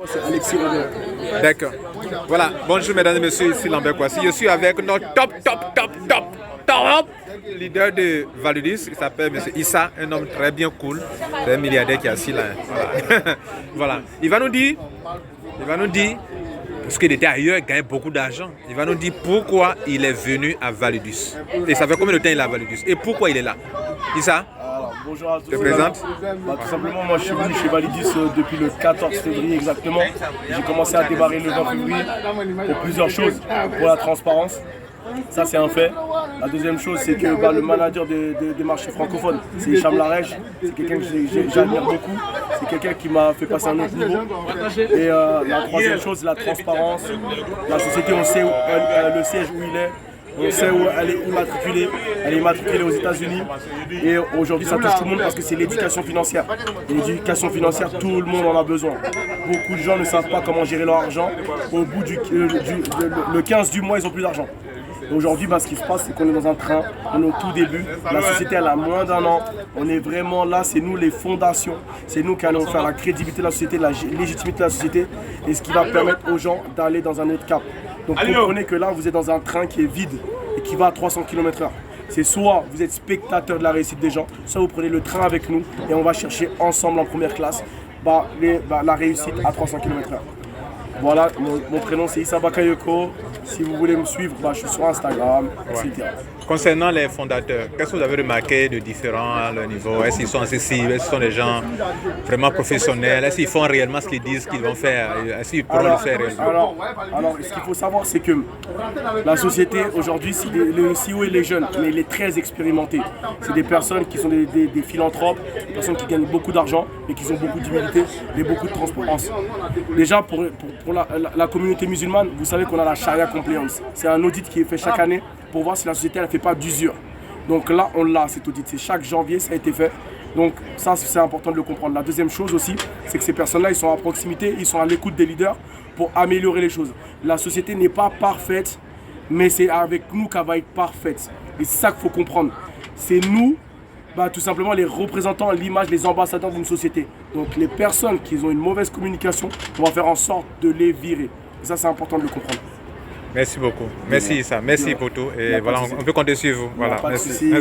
C'est Alexis Robert. D'accord. Voilà, bonjour mesdames et messieurs, ici Lambert Kouassi. Je suis avec notre top leader de Validus. Il s'appelle M. Issa, un homme très bien cool. C'est un milliardaire qui est assis là. Voilà. Voilà. Il va nous dire, parce qu'il était ailleurs, il gagnait beaucoup d'argent. Il va nous dire pourquoi il est venu à Validus. Et ça fait combien de temps il est à Validus? Et pourquoi il est là? Issa? Bonjour à tous. Je te présente. Tout simplement, moi je suis venu chez Validus depuis le 14 février exactement. J'ai commencé à démarrer le 20 février pour plusieurs choses. Pour la transparence, ça c'est un fait. La deuxième chose, c'est que le manager des marchés francophones, c'est Hicham Larèche. C'est quelqu'un que j'admire beaucoup. C'est quelqu'un qui m'a fait passer à un autre niveau. Et la troisième chose, la transparence. La société, on sait le siège où il est. On sait où elle est immatriculée. Elle est immatriculée aux États-Unis. Et aujourd'hui, ça touche tout le monde parce que c'est l'éducation financière. Et l'éducation financière, tout le monde en a besoin. Beaucoup de gens ne savent pas comment gérer leur argent. Au bout le 15 du mois, ils n'ont plus d'argent. Aujourd'hui, ce qui se passe, c'est qu'on est dans un train, on est au tout début. La société, elle a moins d'1 an. On est vraiment là, c'est nous les fondations. C'est nous qui allons faire la crédibilité de la société, la légitimité de la société. Et ce qui va permettre aux gens d'aller dans un autre cap. Donc comprenez que là, vous êtes dans un train qui est vide et qui va à 300 km/h. C'est soit vous êtes spectateur de la réussite des gens, soit vous prenez le train avec nous et on va chercher ensemble en première classe la réussite à 300 km/h. Voilà, mon prénom c'est Issa Bakayoko. Si vous voulez me suivre, je suis sur Instagram, etc. Concernant les fondateurs, qu'est-ce que vous avez remarqué de différent à leur niveau? Est-ce qu'ils sont accessibles? Est-ce qu'ils sont des gens vraiment professionnels? Est-ce qu'ils font réellement ce qu'ils disent qu'ils vont faire? Est-ce qu'ils pourront le faire réellement? Alors, ce qu'il faut savoir, c'est que la société aujourd'hui, le CEO il est jeune, mais il est très expérimenté. C'est des personnes qui sont des philanthropes, des personnes qui gagnent beaucoup d'argent et qui ont beaucoup d'humilité et beaucoup de transparence. Déjà, pour la communauté musulmane, vous savez qu'on a la Sharia Compliance. C'est un audit qui est fait chaque année pour voir si la société ne fait pas d'usure. Donc là, on l'a, cet audit. C'est chaque janvier, ça a été fait. Donc ça, c'est important de le comprendre. La deuxième chose aussi, c'est que ces personnes-là, ils sont à proximité, ils sont à l'écoute des leaders pour améliorer les choses. La société n'est pas parfaite, mais c'est avec nous qu'elle va être parfaite. Et c'est ça qu'il faut comprendre. C'est nous, tout simplement les représentants, l'image, les ambassadeurs d'une société. Donc les personnes qui ont une mauvaise communication, on va faire en sorte de les virer. Et ça, c'est important de le comprendre. Merci beaucoup. Merci Issa. Merci pour tout. Et voilà, on peut compter sur vous. Voilà. Merci.